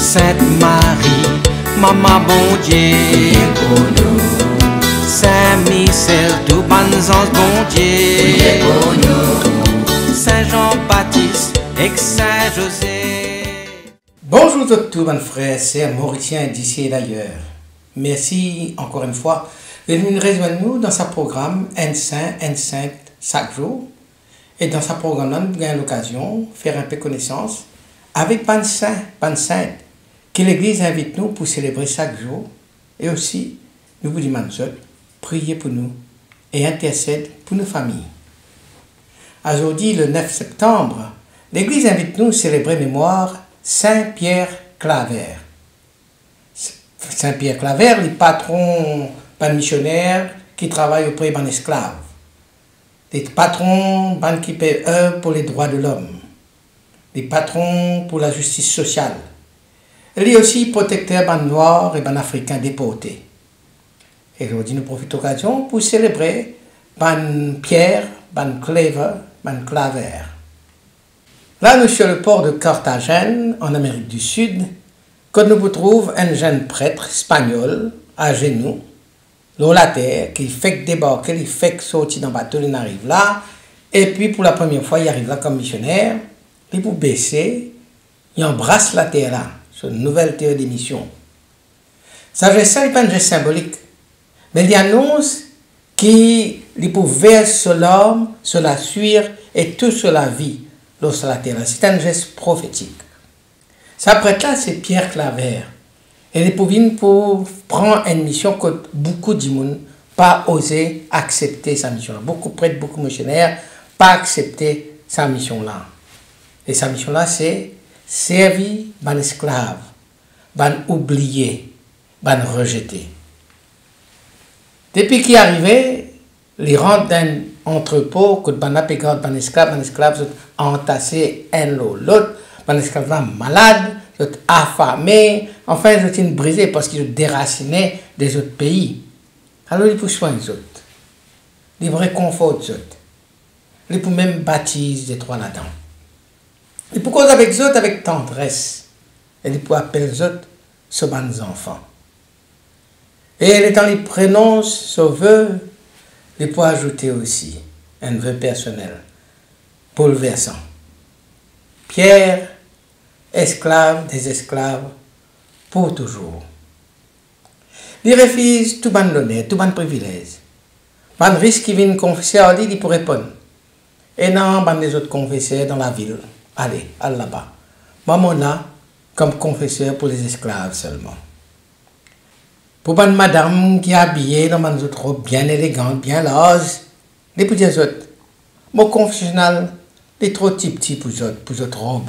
Sainte Marie, Maman bon Dieu, pour nous. Saint-Michel, tout bon ange bon Dieu, pour nous. Saint-Jean-Baptiste et Saint-José. Bonjour à tous mes frères et sœurs mauriciens d'ici et d'ailleurs. Merci encore une fois de venir rejoindre nous dans ce programme Un Saint, Un Sainte chaque jour. Et dans ce programme, nous avons l'occasion de faire un peu connaissance avec Pan Saint, Pan Sainte, que l'Église invite nous pour célébrer chaque jour. Et aussi, nous vous demandons prier pour nous et intercéder pour nos familles. Aujourd'hui, le 9 septembre, l'Église invite nous à célébrer mémoire Saint-Pierre Claver. Saint-Pierre Claver, le patron d'un missionnaire qui travaille auprès d'un esclave. Les patrons qui œuvrent pour les droits de l'homme. Les patrons pour la justice sociale. Il est aussi protecteur des Noirs et des Africains déportés. Et aujourd'hui, nous profitons de l'occasion pour célébrer Pierre, Claver. Là, nous sommes sur le port de Carthagène, en Amérique du Sud, que nous retrouvons un jeune prêtre espagnol, à genoux, dans la terre, qui fait débarquer, il fait sortir dans le bateau, il arrive là, et puis pour la première fois, il arrive là comme missionnaire, il peut baisser, il embrasse la terre là, sur une nouvelle terre d'émission. Ça, c'est pas un geste symbolique, mais il annonce qu'il peut verser sur l'homme, sur la suire et tout sur la vie. Sur la terre. C'est un geste prophétique. Ça prêtre-là, c'est Pierre Claver. Et il est pour prendre une mission que beaucoup de gens n'ont pas osé accepter sa mission-là. Beaucoup de prêtres, beaucoup de missionnaires n'ont pas accepté sa mission-là. Et sa mission-là, c'est servir les esclaves, les oubliés, les rejetés. Depuis qu'il est arrivé, il rentre dans un entrepôt que les esclaves sont entassés un l'autre, les esclaves sont malades, sont affamés, enfin ils sont brisés parce qu'ils sont déracinés des autres pays. Alors ils peuvent soigner les autres, ils réconfortent les autres, ils peuvent même baptiser les trois là-dedans. Ils peuvent causer avec les autres avec tendresse, et ils peuvent appeler les autres ce bons enfants. Et quand ils prononcent ce vœu, il peut ajouter aussi un vœu personnel, bouleversant. Pierre, esclave des esclaves, pour toujours. Il refuse tout bon honneur, tout bon privilège. Ban risque qui vient confesser à lui, il peut répondre. Et non, ban les autres confesseurs dans la ville. Allez là-bas. Maman là, comme confesseur pour les esclaves seulement. Pour une madame qui est habillée dans une autre robe bien élégante, bien large, les petits autres, mon confessionnal est trop petit pour votre robe.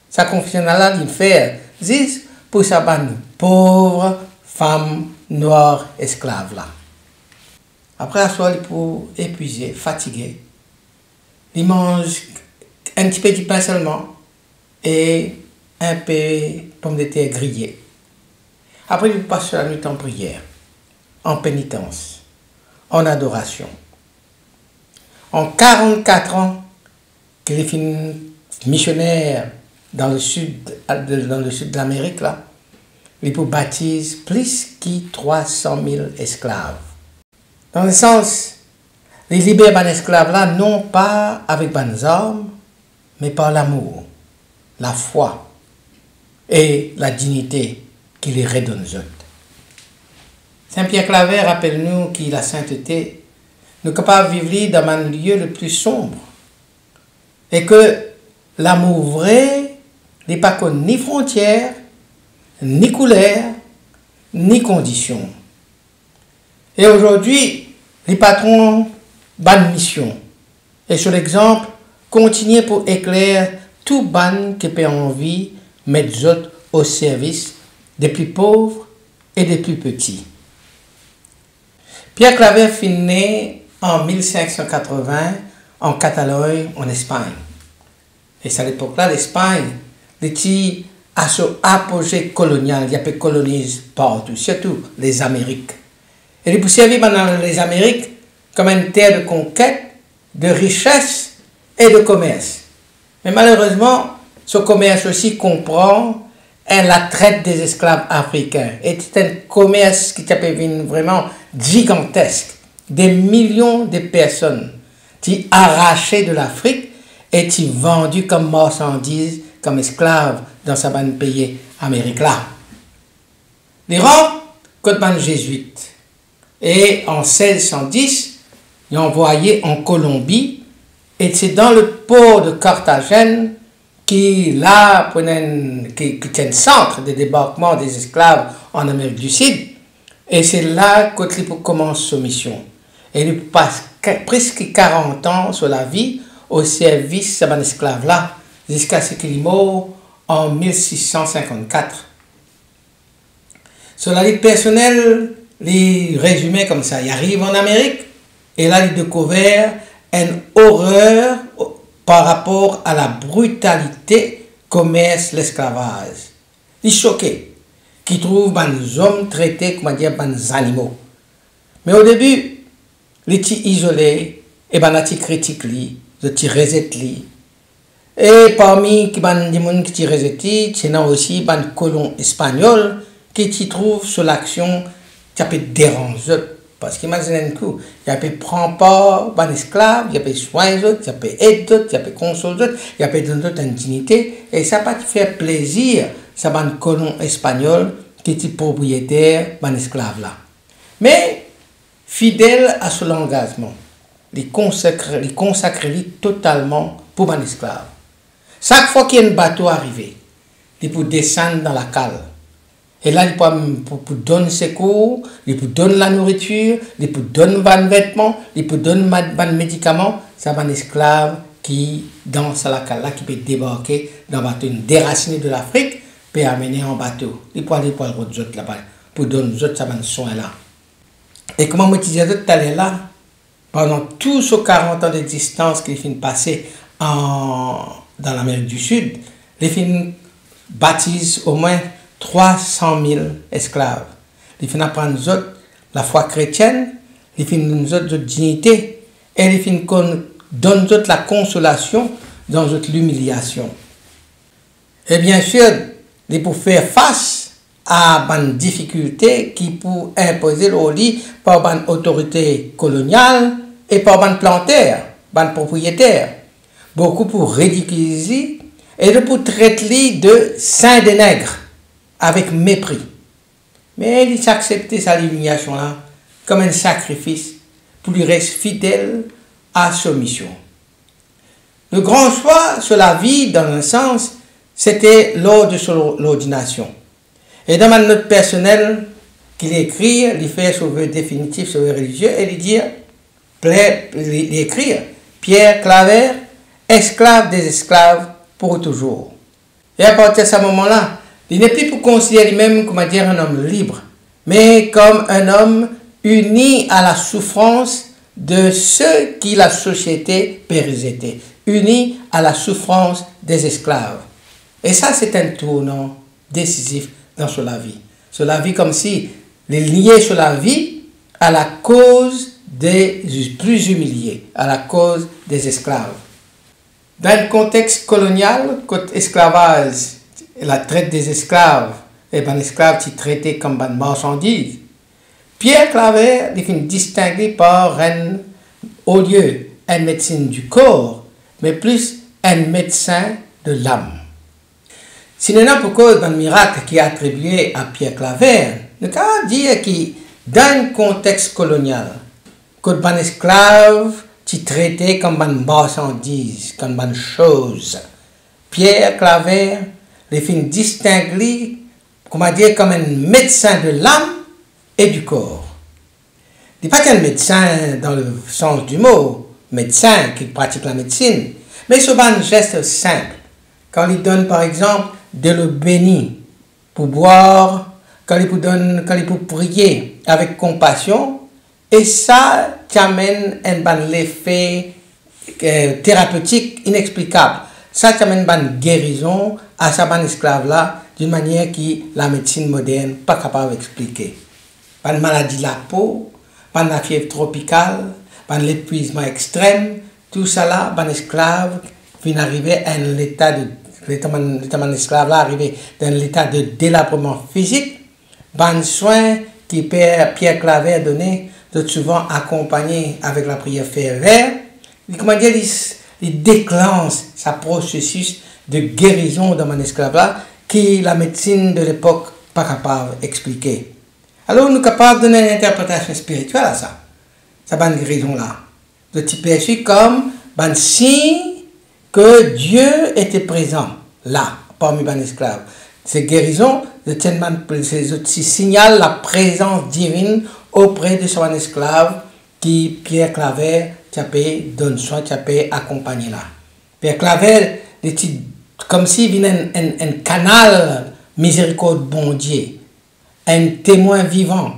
Sa confessionnal il fait juste pour sa bonne pauvre femme noire esclave là. Après la soirée, il peut épuisé, fatigué. Il mange un petit peu de pain seulement et un peu de pommes de terre grillées. Après, il passe la nuit en prière, en pénitence, en adoration. En 44 ans, qu'il est fini missionnaire dans le sud de l'Amérique, là, il peut baptiser plus de 300 000 esclaves. Dans le sens, il libère les esclaves là, non pas avec des armes, mais par l'amour, la foi et la dignité qui les redonne aux autres. Saint-Pierre Claver rappelle-nous que la sainteté, nous sommes capables de vivre dans un lieu le plus sombre et que l'amour vrai n'est pas connu ni frontières, ni couleurs, ni conditions. Et aujourd'hui, les patrons ban mission. Et sur l'exemple, continuez pour éclairer tout ban qui peut envie mettre les autres au service des plus pauvres et des plus petits. Pierre Claver fut né en 1580 en Catalogne, en Espagne. Et à l'époque-là, l'Espagne était à son apogée colonial. Il y avait colonise partout, surtout les Amériques. Et il peut servir dans les Amériques comme une terre de conquête, de richesse et de commerce. Mais malheureusement, ce commerce aussi comprend la traite des esclaves africains. Et c'est un commerce qui a été vraiment gigantesque. Des millions de personnes qui arrachées de l'Afrique et qui vendues comme marchandises, comme esclaves dans sa bonne pays Amérique là. Les rangs côté jésuites. Et en 1610, ils ont envoyé en Colombie. Et c'est dans le port de Carthagène qui là qui est un centre de débarquement des esclaves en Amérique du Sud. Et c'est là qu'il commence sa mission. Et il passe presque 40 ans sur la vie au service de ces esclaves-là, jusqu'à ce qu'il meurt en 1654. Sur la vie personnelle, les résumés comme ça, il arrive en Amérique, et là il découvre une horreur par rapport à la brutalité commerce l'esclavage. Il est choqué, qui trouve des hommes traités comme des animaux. Mais au début, les petits isolés, et les critiques, les petits rejettent. Et parmi les gens qui rejettent, il y a aussi des colons espagnols qui trouvent sur l'action qui peut déranger. Parce qu'imaginez un coup, il peut prendre part aux esclaves, il peut soigner les autres, il peut aider d'autres, il peut consoler d'autres, il peut donner d'autres dignité. Et ça peut faire plaisir, ça va un colon espagnol qui est propriétaire des esclaves là. Mais, fidèle à son engagement, il consacre totalement pour les esclaves. Chaque fois qu'il y a un bateau arrivé, il peut descendre dans la cale. Et là, il peut donner secours, il peut donner la nourriture, il peut donner des vêtements, il peut donner des médicaments. C'est un esclave qui, dans la cale là, qui peut débarquer dans le bateau, déraciné de l'Afrique, peut amener en bateau. Il peut aller pour le autres là-bas, pour donner aux autres soins là. Et comment je disais tout à l'heure là, pendant tous ces 40 ans d'existence qu'il finit passer dans l'Amérique du Sud, il finit baptise au moins 300 000 esclaves. Il finit apprendre aux autres la foi chrétienne, il finit nous autres dignité, et il finit donne aux autres la consolation dans l'humiliation. Et bien sûr, il pour faire face à des difficultés qui pour imposer le lit par une autorité coloniale et par des plantaires, des propriétaires. Beaucoup pour ridiculiser et pour traiter de saint des nègres avec mépris. Mais il acceptait sa humiliation-là comme un sacrifice pour lui rester fidèle à sa mission. Le grand choix sur la vie, dans un sens, c'était lors de son ordination. Et dans ma note personnelle qu'il écrit, il fait son vœu définitif sur le religieux, et il écrit Pierre Claver, esclave des esclaves pour toujours. Et à partir de ce moment-là, il n'est plus pour considérer lui-même comme un homme libre, mais comme un homme uni à la souffrance de ceux qui la société périsait, uni à la souffrance des esclaves. Et ça, c'est un tournant décisif dans la vie. Sur la vie comme si il est lié sur la vie à la cause des plus humiliés, à la cause des esclaves. Dans le contexte colonial, côté esclavage, la traite des esclaves, et ben esclaves qui traités comme des marchandises, Pierre Claver est distingué par au lieu un médecin du corps, mais plus un médecin de l'âme. Si nous n'avons pas dans le miracle qui est attribué à Pierre Claver, nous pouvons dire que dans un contexte colonial, que les esclaves qui traitaient comme des marchandises, comme des choses, Pierre Claver les fait distinguer comme un médecin de l'âme et du corps. Il n'est pas qu'un médecin dans le sens du mot, médecin qui pratique la médecine, mais c'est un geste simple. Quand il donne par exemple de l'eau bénie pour boire, quand il peut prier avec compassion, et ça t'amène un effet thérapeutique inexplicable. Ça t'amène une guérison à ce esclave-là d'une manière que la médecine moderne n'est pas capable d'expliquer. Pas de maladie de la peau, pas de la fièvre tropicale, pas de l'épuisement extrême, tout ça là, un esclave vient arriver à un état l'état esclave là arrivé dans l'état de délabrement physique, ban soin qui Pierre Claver donné, de souvent accompagné avec la prière fervère, comment dire, il déclenche sa processus de guérison dans mon esclave là, qui la médecine de l'époque pas capable d'expliquer. Alors nous sommes capables de donner une interprétation spirituelle à ça. Ça bonne guérison là. De type perçu comme un signe que Dieu était présent là, parmi les esclaves. Ces guérisons, c'est signale la présence divine auprès de son esclave qui Pierre Claver donne soin, accompagné là. Pierre Claver, comme s'il venait un canal miséricorde bon Dieu, un témoin vivant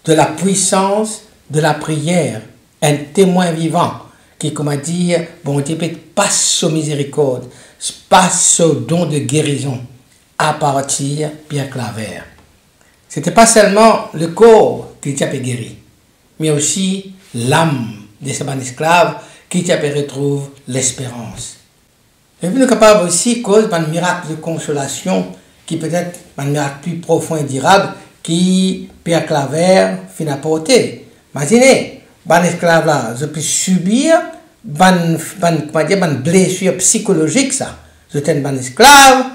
de la puissance de la prière, un témoin vivant qui, comment dire, bon Dieu passe aux miséricorde, passe au don de guérison à partir de Pierre Claver. Ce n'était pas seulement le corps qui avait guéri, mais aussi l'âme de ces esclaves qui retrouve l'espérance. Et puis nous sommes capables aussi, cause d'un miracle de consolation, qui peut être un miracle plus profond et durable, qui Pierre Claver finit à porter. Imaginez, un esclave là, je peux subir une blessure psychologique, ça. Je suis un esclave,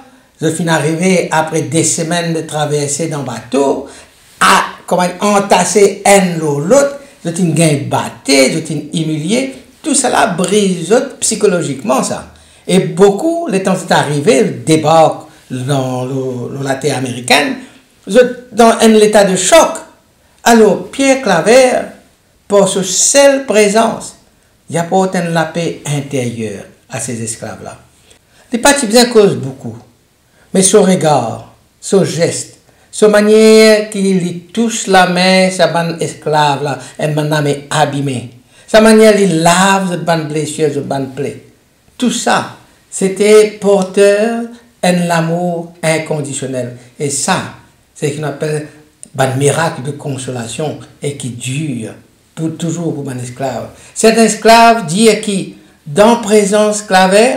je finis arrivé après des semaines de traversée dans le bateau, à entasser un l'autre, je suis battu, je suis humilié, tout cela brise psychologiquement, ça. Et beaucoup, les temps c'est arrivé, débarquent dans la terre américaine, dans un état de choc. Alors, Pierre Claver, pour sa seule présence, il apporte la paix intérieure à ces esclaves-là. Les partisans causent beaucoup, mais son regard, son geste, sa manière qu'il lui touche la main, sa bonne esclave-là, elle m'a abîmé. Sa manière il lave cette bonne blessure, cette bonne plaie. Tout ça, c'était porteur d'un amour inconditionnel. Et ça, c'est ce qu'on appelle un miracle de consolation et qui dure pour toujours pour un esclave. Cet esclave dit qui, dans présence Claver,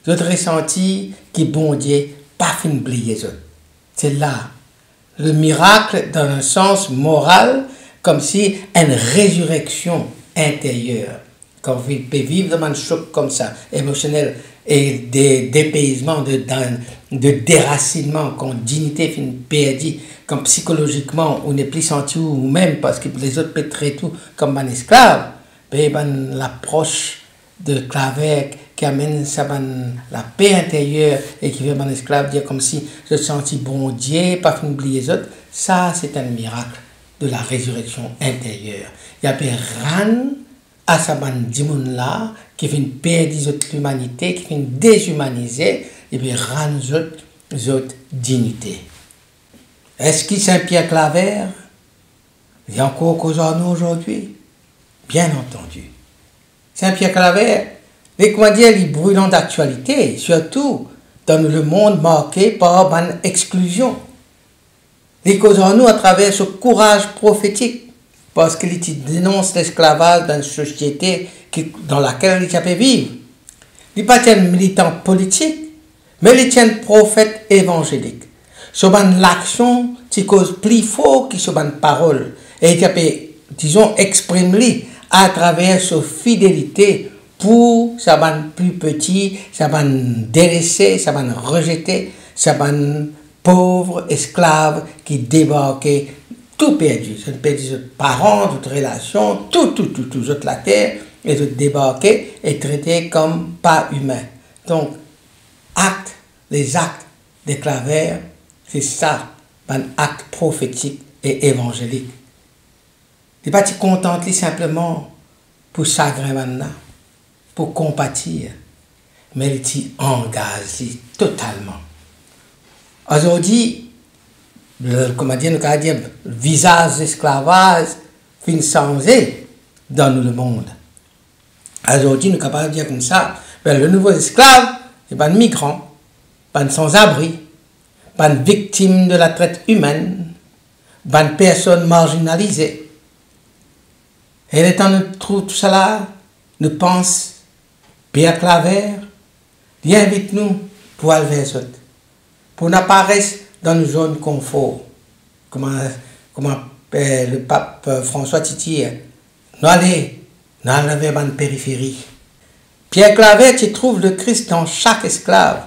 je ressenti qui bon Dieu pas fin oublier. C'est là le miracle dans un sens moral, comme si une résurrection intérieure. Quand vous pouvez vivre dans un choc comme ça, émotionnel, et des dépaysements, de déracinement, quand dignité fin perdue, comme psychologiquement on n'est plus senti ou même parce que les autres peuvent traiter tout comme un esclave, l'approche de Claver qui amène ça, la paix intérieure et qui fait un esclave dire comme si je sentis bon Dieu, pas fin oublier les autres, ça c'est un miracle de la résurrection intérieure. Il y a rien à sa bande là qui fait perdre l'humanité, qui fait déshumaniser et puis rendre notre dignité. Est-ce que Saint-Pierre Claver il y a encore cause à nous aujourd'hui? Bien entendu. Saint-Pierre Claver, les brûlants d'actualité, surtout dans le monde marqué par une exclusion. Les causes à nous à travers ce courage prophétique, parce qu'il dénonce l'esclavage dans une société dans laquelle il peut vivre. Il n'est pas un militant politique, mais il est un prophète évangélique. C'est l'action qui cause plus fort que sur une parole. Et il peut, disons, exprimer à travers sa fidélité pour sa plus petit, sa délaissé, sa rejeté, sa pauvre esclave qui débarquait tout perdu. Ça perdu de parents, de relations, tout, toute la terre, et de débarquer et traité comme pas humain. Donc, les actes de Claver, c'est ça, un acte prophétique et évangélique. Il n'est pas content simplement pour chagrin maintenant, pour compatir, mais il s'y engage totalement. Aujourd'hui, le visage d'esclavage fin changé dans le monde. Aujourd'hui, nous sommes capables de dire comme ça, le nouveau esclave, c'est pas un migrant, pas un sans-abri, pas une victime de la traite humaine, pas une personne marginalisée. Et le temps nous trouve tout cela, nous pense Pierre Claver, il invite nous pour aller vers eux, pour n'apparaître dans une zone confort, comment le pape François Titi, nous aller dans la périphérie. Pierre Claver, tu trouves le Christ dans chaque esclave.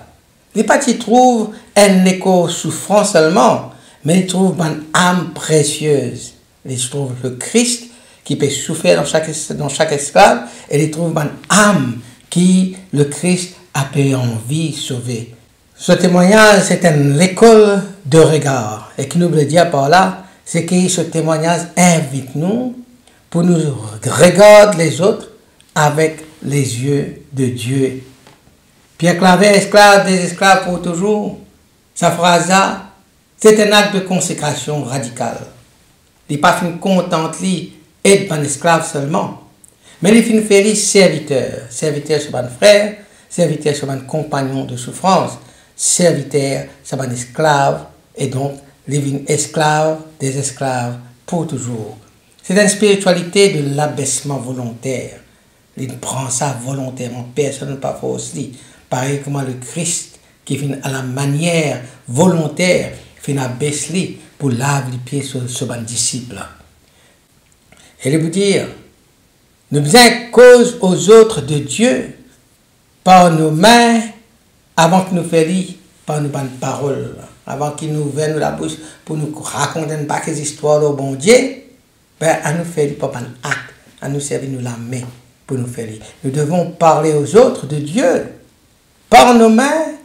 Il n'est pas tu trouves un écho souffrant seulement, mais il trouve une âme précieuse. Il trouve le Christ qui peut souffrir dans chaque esclave, et il trouve une âme qui le Christ a pu envie de sauver. Ce témoignage, c'est une école de regard. Et qui nous veut dire par là, c'est que ce témoignage invite nous pour nous regarder les autres avec les yeux de Dieu. Pierre Claver, esclave des esclaves pour toujours, sa phrase-là, c'est un acte de consécration radicale. Il n'est pas content d'être un esclave seulement, mais il finit faire serviteur. Serviteur sur un frère, serviteur sur un compagnon de souffrance, serviteur sur un esclave, et donc il esclave des esclaves pour toujours. C'est une spiritualité de l'abaissement volontaire. Il prend ça volontairement, personne ne pas aussi. Pareil comme le Christ qui vient à la manière volontaire, vient abaisser pour laver les pieds sur ce disciple. Et il veut dire, nous faisons cause aux autres de Dieu par nos mains avant qu'il nous fasse par nos bonnes paroles, avant qu'il nous vienne la bouche pour nous raconter une paquet d'histoires au bon Dieu, ben, à nous faire par un acte, à nous servir nous la main pour nous faire. Nous devons parler aux autres de Dieu par nos mains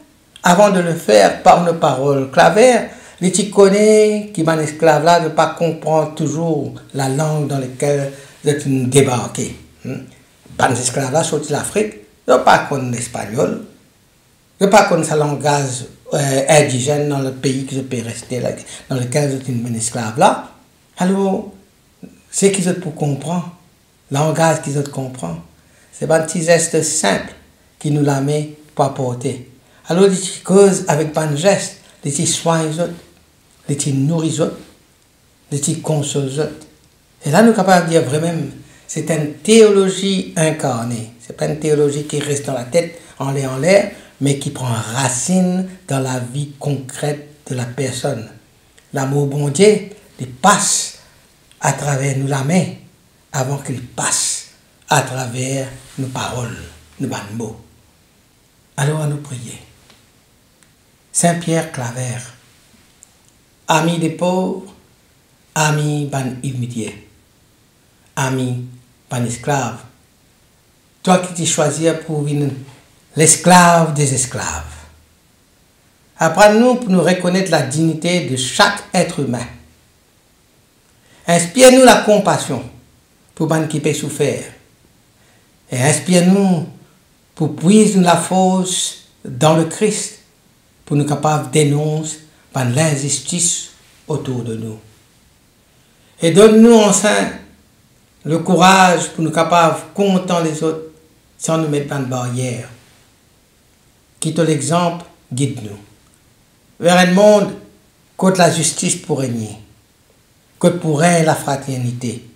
avant de le faire par nos paroles. Claver, les tu connais qui est un esclave là ne pas comprendre toujours la langue dans laquelle vous êtes débarqué. Les esclaves là sortis de l'Afrique, ils ne pas connaissent l'espagnol, ils ne pas connaissent sa langage indigène dans le pays que je peux rester là, dans lequel vous êtes un esclave là. Alors, c'est qu'ils ont pour comprendre, le langage qu'ils ont comprendre, c'est un petit geste simple qui nous la met pour apporter. Alors, les petits causes avec un geste, les petits soins les autres, les petits nourris les autres, les petits consoles les autres. Et là, nous sommes capables de dire vraiment, c'est une théologie incarnée. Ce n'est pas une théologie qui reste dans la tête, en l'air, mais qui prend racine dans la vie concrète de la personne. L'amour bon Dieu, il passe à travers nous la main, avant qu'il passe à travers nos paroles, nos mots. Alors, à nous prier. Saint-Pierre Claver, ami des pauvres, ami ban humilié, ami ban esclave, toi qui t'es choisi pour venir l'esclave des esclaves. Apprends-nous pour nous reconnaître la dignité de chaque être humain. Inspire-nous la compassion pour ban qui peut souffrir. Et inspire-nous pour puiser la force dans le Christ, pour nous capables de dénoncer l'injustice autour de nous. Et donne-nous enfin le courage pour nous capables de contenter les autres sans nous mettre dans de barrière. Quitte l'exemple, guide-nous vers un monde contre la justice pour régner, contre pour régner la fraternité,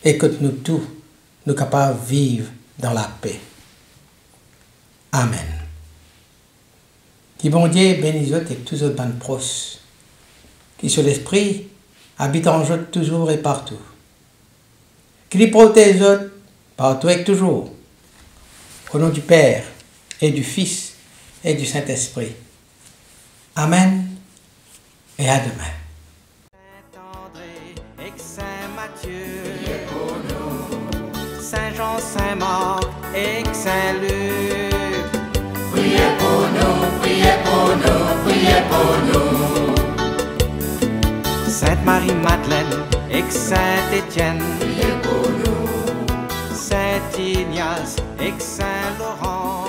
et que nous tous, nous capables de vivre dans la paix. Amen. Qui bon Dieu bénisse et tous autres bonnes proches, qui sur l'esprit habite en eux toujours et partout, qui les protège partout et toujours, au nom du Père et du Fils et du Saint-Esprit. Amen et à demain. Saint-André et Saint-Matthieu, priez pour nous. Saint-Jean, Saint-Marc et Saint-Luc, priez pour nous, priez pour nous, priez pour nous. Sainte-Marie-Madeleine et Saint-Étienne, priez pour nous. Saint-Ignace et Saint-Laurent,